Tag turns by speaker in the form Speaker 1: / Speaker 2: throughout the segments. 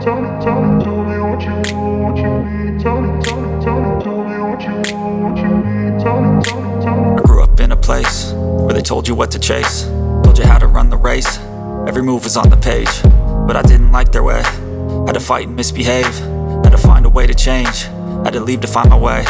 Speaker 1: tell me what you want, what you need. Tell me what you want, what you need. Tell me.
Speaker 2: I grew up in a place where they told you what to chase, told you how to run the race. Every move was on the page, but I didn't like their way. Had to fight and misbehave, had to find a way to change, had to leave to find my way.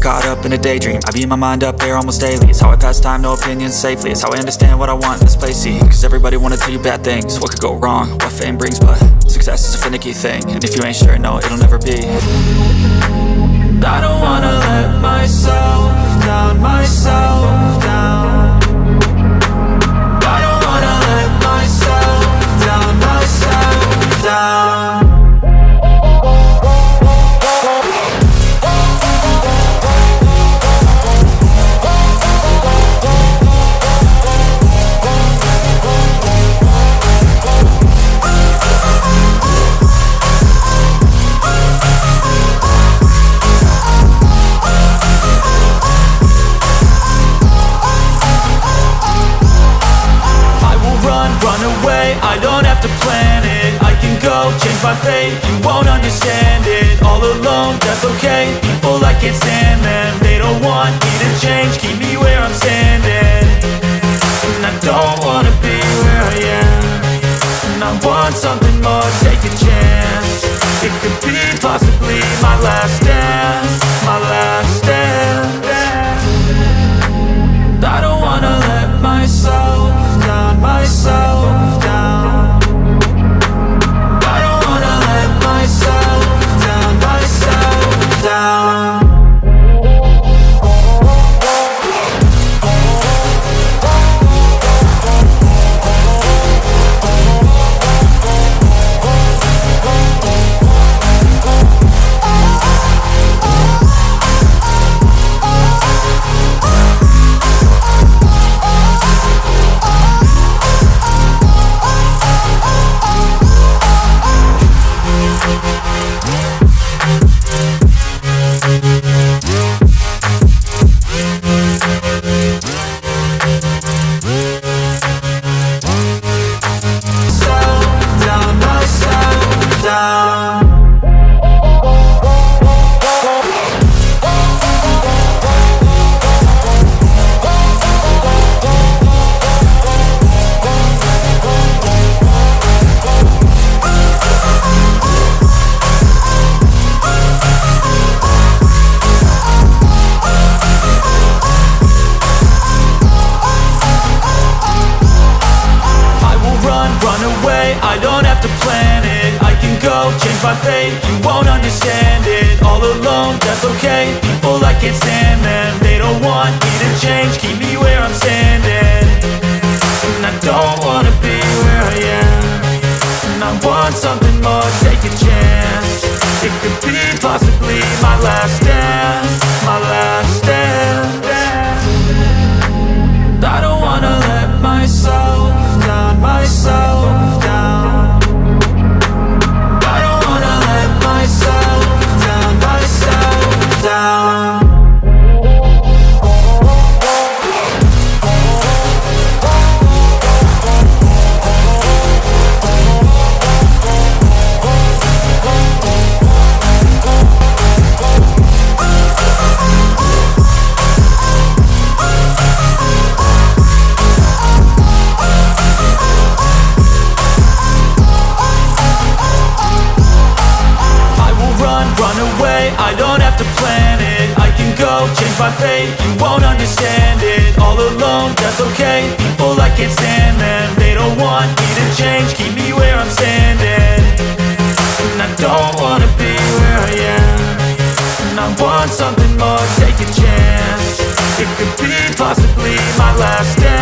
Speaker 2: Caught up in a daydream, I beat my mind up there almost daily. It's how I pass time, no opinions safely. It's how I understand what I want in this place, see. Cause everybody wanna tell you bad things, what could go wrong, what fame brings. But success is a finicky thing, and if you ain't sure, no, it'll never be. I don't wanna let myself down, myself down. I don't wanna let myself down, myself down. I don't have to plan it, I can go change my fate. You won't understand it, all alone, that's okay. People I can't stand them, they don't want me to change. Keep me where I'm standing, and I don't wanna be where I am. And I want something more, take a chance. It could be possibly my last dance, my last dance. I don't wanna let myself down, myself down. I don't wanna let myself down, myself down. I don't have to plan it, I can go change my fate. You won't understand it, all alone, that's okay. People I can't stand them, they don't want me to change. Keep me where I'm standing, and I don't wanna be where I am. And I want something more, take a chance. It could be possibly my last dance, my last dance. I don't wanna let myself down, myself down. I don't wanna let myself down, myself down. Run away, I don't have to plan it, I can go change my fate. You won't understand it, all alone, that's okay. People I can't stand them, they don't want me to change. Keep me where I'm standing, and I don't wanna be where I am. And I want something more, take a chance. It could be possibly my last day.